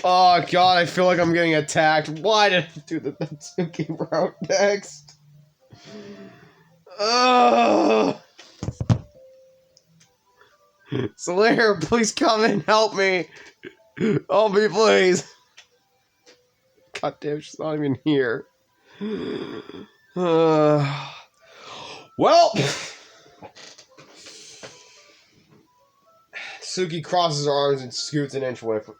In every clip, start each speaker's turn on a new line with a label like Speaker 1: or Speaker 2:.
Speaker 1: Oh god, I feel like I'm getting attacked. Why did I do the Natsuki route next? Ugh. Slayer, please come and help me. Help me, please. God damn, she's not even here. Well, Suki crosses her arms and scoots an inch away from.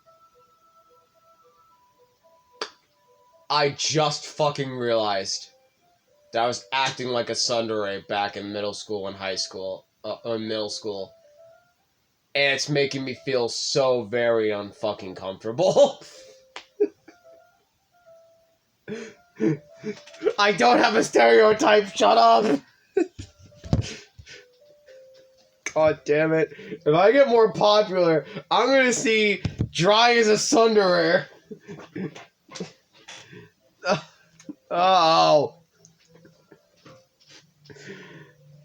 Speaker 1: I just fucking realized that I was acting like a tsundere back in middle school and high school, middle school, and it's making me feel so very unfucking comfortable. I don't have a stereotype. Shut up. God damn it! If I get more popular, I'm gonna see dry as a tsundere. Oh.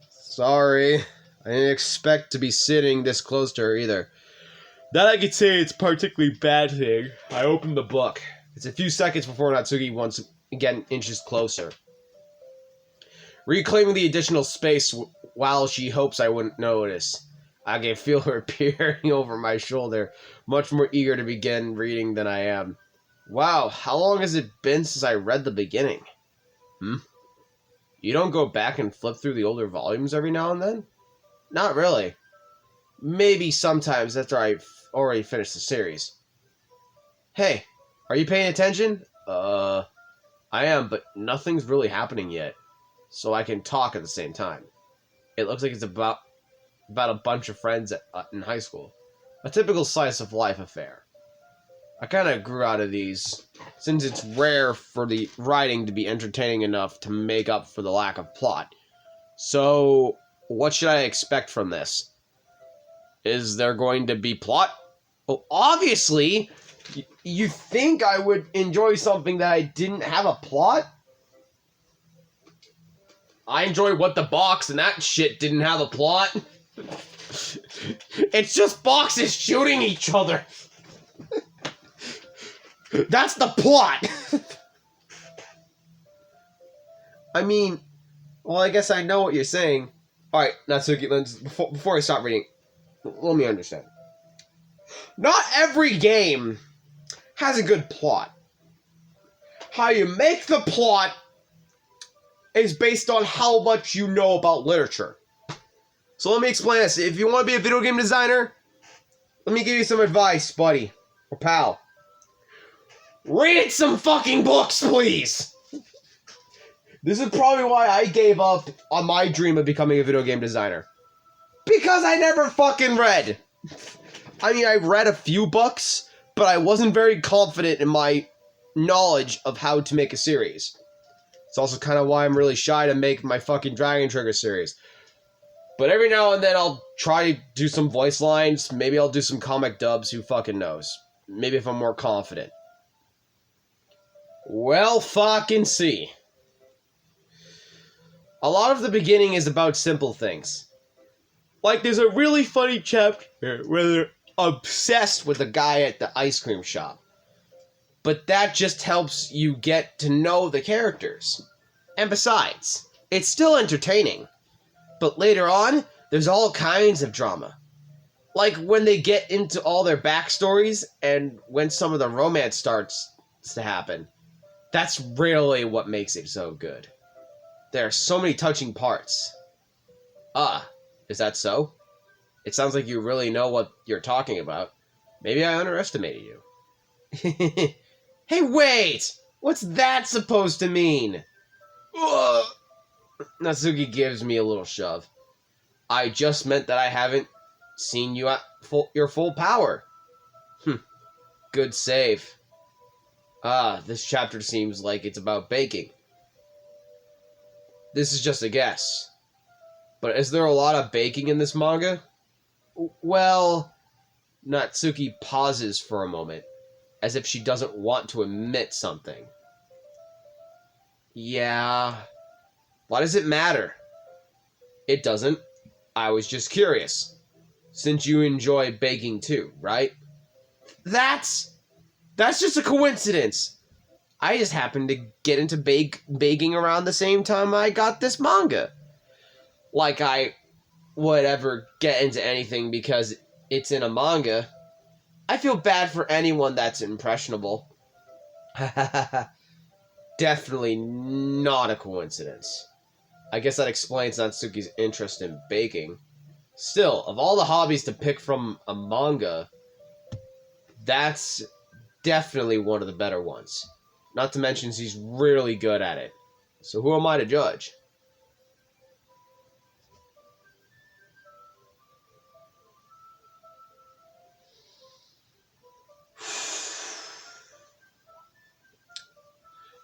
Speaker 1: Sorry. I didn't expect to be sitting this close to her either. That I could say it's a particularly bad thing. I opened the book. It's a few seconds before Natsuki once again inches closer. Reclaiming the additional space while she hopes I wouldn't notice. I can feel her peering over my shoulder, much more eager to begin reading than I am. Wow, how long has it been since I read the beginning? You don't go back and flip through the older volumes every now and then? Not really. Maybe sometimes after I've already finished the series. Hey, are you paying attention? I am, but nothing's really happening yet. So I can talk at the same time. It looks like it's about a bunch of friends in high school. A typical slice of life affair. I kind of grew out of these, since it's rare for the writing to be entertaining enough to make up for the lack of plot. So, what should I expect from this? Is there going to be plot? Well, obviously, you think I would enjoy something that I didn't have a plot? I enjoy What the Box, and that shit didn't have a plot. It's just boxes shooting each other. That's the plot! I mean, well, I guess I know what you're saying. Alright, Natsuki, before I stop reading, let me understand. Not every game has a good plot. How you make the plot is based on how much you know about literature. So let me explain this. If you want to be a video game designer, let me give you some advice, buddy. Or pal. Read some fucking books, please! This is probably why I gave up on my dream of becoming a video game designer. Because I never fucking read. I mean, I read a few books, but I wasn't very confident in my knowledge of how to make a series. It's also kind of why I'm really shy to make my fucking Dragon Trigger series. But every now and then I'll try to do some voice lines. Maybe I'll do some comic dubs, who fucking knows. Maybe if I'm more confident. Well, fucking see. A lot of the beginning is about simple things. Like, there's a really funny chapter where they're obsessed with the guy at the ice cream shop. But that just helps you get to know the characters. And besides, it's still entertaining. But later on, there's all kinds of drama. Like when they get into all their backstories and when some of the romance starts to happen. That's really what makes it so good. There are so many touching parts. Ah, is that so? It sounds like you really know what you're talking about. Maybe I underestimated you. Hey, wait! What's that supposed to mean? Ugh. Natsuki gives me a little shove. I just meant that I haven't seen you at your full power. Good save. Ah, this chapter seems like it's about baking. This is just a guess. But is there a lot of baking in this manga? Well, Natsuki pauses for a moment, as if she doesn't want to admit something. Yeah. Why does it matter? It doesn't. I was just curious. Since you enjoy baking too, right? That's That's just a coincidence. I just happened to get into baking around the same time I got this manga. Like I would ever get into anything because it's in a manga. I feel bad for anyone that's impressionable. Definitely not a coincidence. I guess that explains Natsuki's interest in baking. Still, of all the hobbies to pick from a manga, that's definitely one of the better ones. Not to mention he's really good at it. So who am I to judge?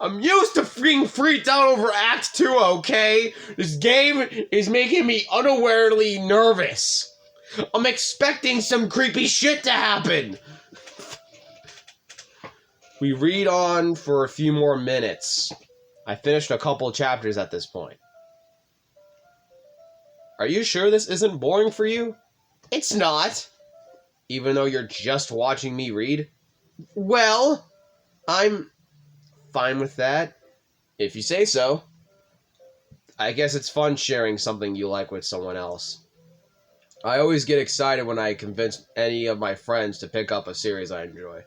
Speaker 1: I'm used to being freaked out over Act 2, okay? This game is making me unawarely nervous. I'm expecting some creepy shit to happen. We read on for a few more minutes. I finished a couple chapters at this point. Are you sure this isn't boring for you? It's not. Even though you're just watching me read? Well, I'm fine with that, if you say so. I guess it's fun sharing something you like with someone else. I always get excited when I convince any of my friends to pick up a series I enjoy.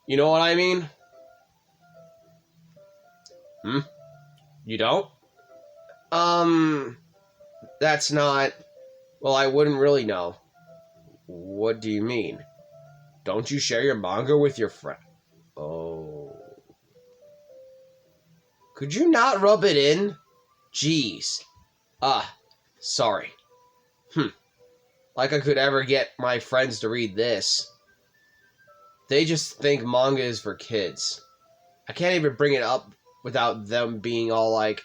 Speaker 1: You know what I mean? You don't? That's not... Well, I wouldn't really know. What do you mean? Don't you share your manga with your friend? Oh... Could you not rub it in? Jeez. Sorry. Like I could ever get my friends to read this. They just think manga is for kids. I can't even bring it up without them being all like,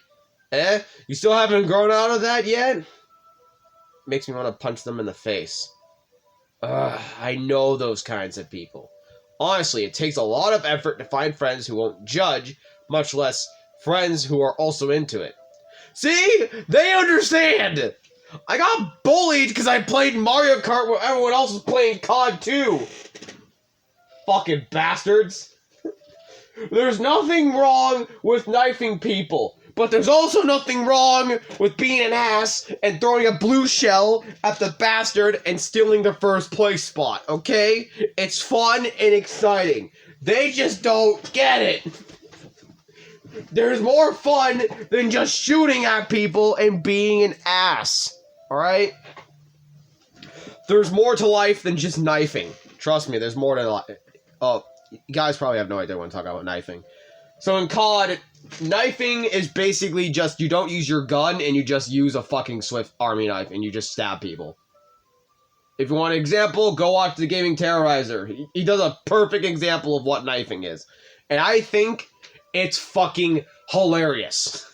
Speaker 1: you still haven't grown out of that yet? Makes me want to punch them in the face. I know those kinds of people. Honestly, it takes a lot of effort to find friends who won't judge, much less friends who are also into it. See? They understand! I got bullied because I played Mario Kart where everyone else was playing COD 2. Fucking bastards. There's nothing wrong with knifing people, but there's also nothing wrong with being an ass and throwing a blue shell at the bastard and stealing the first place spot, okay? It's fun and exciting. They just don't get it. There's more fun than just shooting at people and being an ass. Alright? There's more to life than just knifing. Trust me, there's more to life. Oh, you guys probably have no idea when I'm talking about knifing. So in COD, knifing is basically just you don't use your gun and you just use a fucking Swift army knife and you just stab people. If you want an example, go watch The Gaming Terrorizer. He does a perfect example of what knifing is. And I think it's fucking hilarious.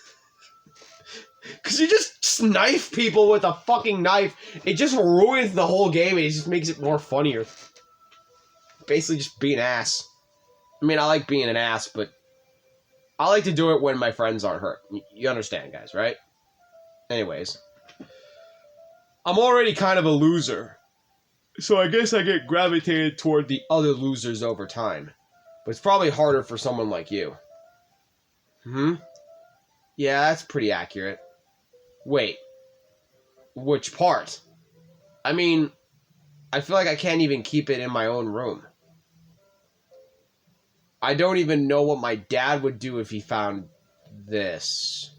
Speaker 1: Because you just knife people with a fucking knife. It just ruins the whole game and it just makes it more funnier. Basically just be an ass. I mean, I like being an ass, but I like to do it when my friends aren't hurt. You understand, guys, right? Anyways. I'm already kind of a loser. So I guess I get gravitated toward the other losers over time. But it's probably harder for someone like you. Yeah, that's pretty accurate. Wait. Which part? I mean, I feel like I can't even keep it in my own room. I don't even know what my dad would do if he found this.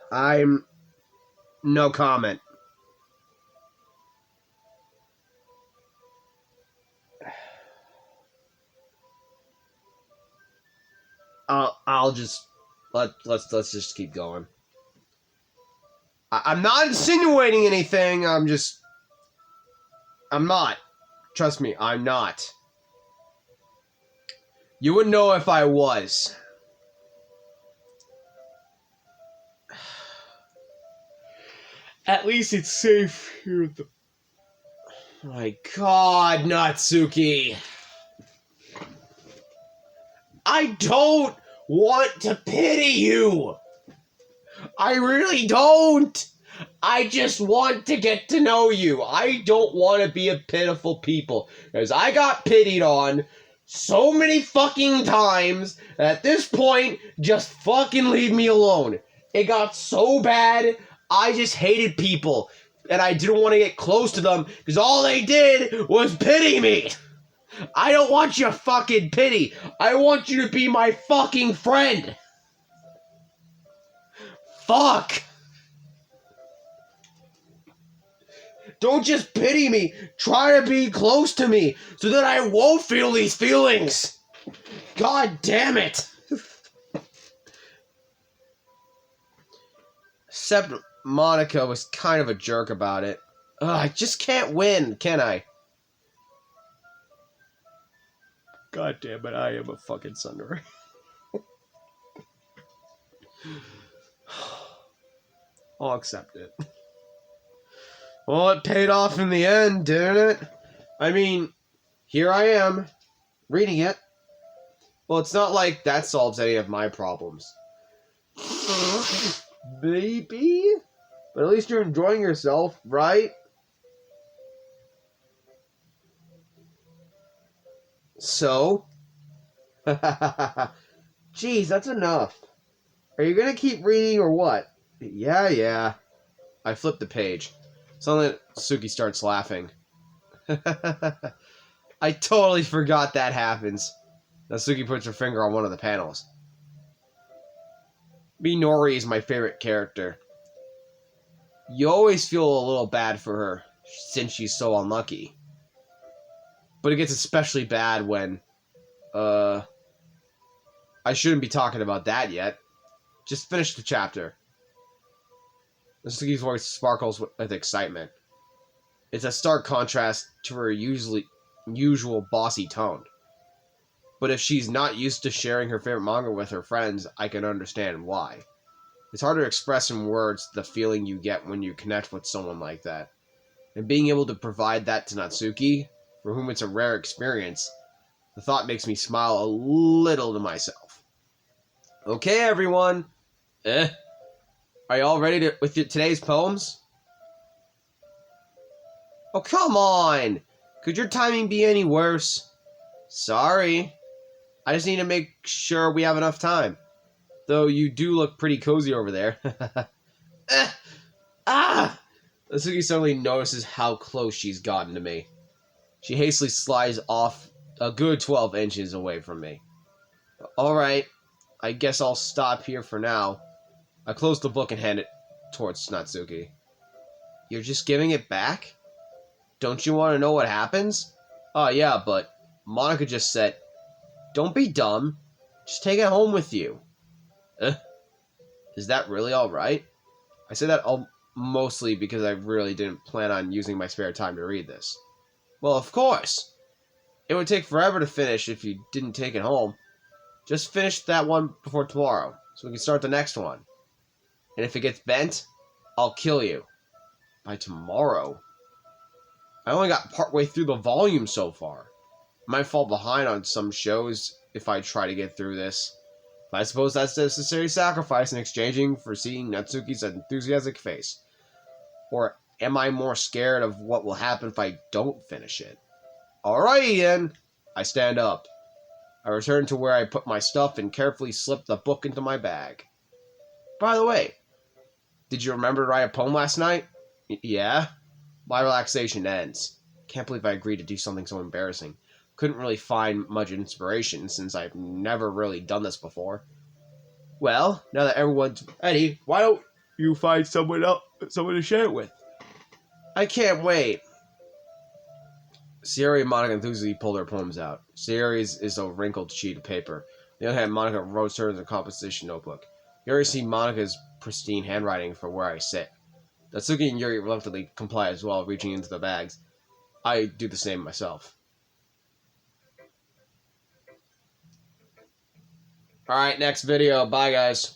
Speaker 1: I'm... no comment. I'll just... Let's just keep going. I'm not insinuating anything, I'm not. Trust me, I'm not. You would know if I was. At least it's safe here at the... My God, Natsuki. I don't want to pity you. I really don't. I just want to get to know you. I don't want to be a pitiful people. Because I got pitied on so many fucking times that at this point, just fucking leave me alone. It got so bad, I just hated people. And I didn't want to get close to them because all they did was pity me. I don't want your fucking pity. I want you to be my fucking friend. Fuck. Don't just pity me. Try to be close to me so that I won't feel these feelings. God damn it. Except Monica was kind of a jerk about it. Ugh, I just can't win, can I? God damn it, I am a fucking Tsundere. I'll accept it. Well, it paid off in the end, didn't it? I mean, here I am, reading it. Well, it's not like that solves any of my problems. Maybe? But at least you're enjoying yourself, right? So? Jeez, that's enough. Are you gonna keep reading or what? Yeah. I flipped the page. Suddenly, Suki starts laughing. I totally forgot that happens. Natsuki puts her finger on one of the panels. Minori is my favorite character. You always feel a little bad for her, since she's so unlucky. But it gets especially bad when, I shouldn't be talking about that yet. Just finish the chapter. Natsuki's voice sparkles with excitement. It's a stark contrast to her usual bossy tone. But if she's not used to sharing her favorite manga with her friends, I can understand why. It's hard to express in words the feeling you get when you connect with someone like that. And being able to provide that to Natsuki, for whom it's a rare experience, the thought makes me smile a little to myself. Okay, everyone. Are you all ready with today's poems? Oh, come on! Could your timing be any worse? Sorry. I just need to make sure we have enough time. Though you do look pretty cozy over there. Natsuki suddenly notices how close she's gotten to me. She hastily slides off a good 12 inches away from me. Alright, I guess I'll stop here for now. I close the book and hand it towards Natsuki. You're just giving it back? Don't you want to know what happens? Oh yeah, but Monica just said, don't be dumb. Just take it home with you. Is that really alright? I say that mostly because I really didn't plan on using my spare time to read this. Well, of course. It would take forever to finish if you didn't take it home. Just finish that one before tomorrow, so we can start the next one. And if it gets bent, I'll kill you. By tomorrow? I only got partway through the volume so far. I might fall behind on some shows if I try to get through this. But I suppose that's a necessary sacrifice in exchanging for seeing Natsuki's enthusiastic face. Or am I more scared of what will happen if I don't finish it? Alright, Ian. I stand up. I return to where I put my stuff and carefully slip the book into my bag. By the way, did you remember to write a poem last night? Yeah? My relaxation ends. Can't believe I agreed to do something so embarrassing. Couldn't really find much inspiration since I've never really done this before. Well, now that everyone's ready, why don't you find someone to share it with? I can't wait. Sayori and Monica enthusiastically pull their poems out. Sayori's is a wrinkled sheet of paper. On the other hand, Monica wrote hers in a composition notebook. You already see Monica's pristine handwriting for where I sit. Natsuki and Yuri reluctantly comply as well, reaching into the bags. I do the same myself. Alright, next video. Bye, guys.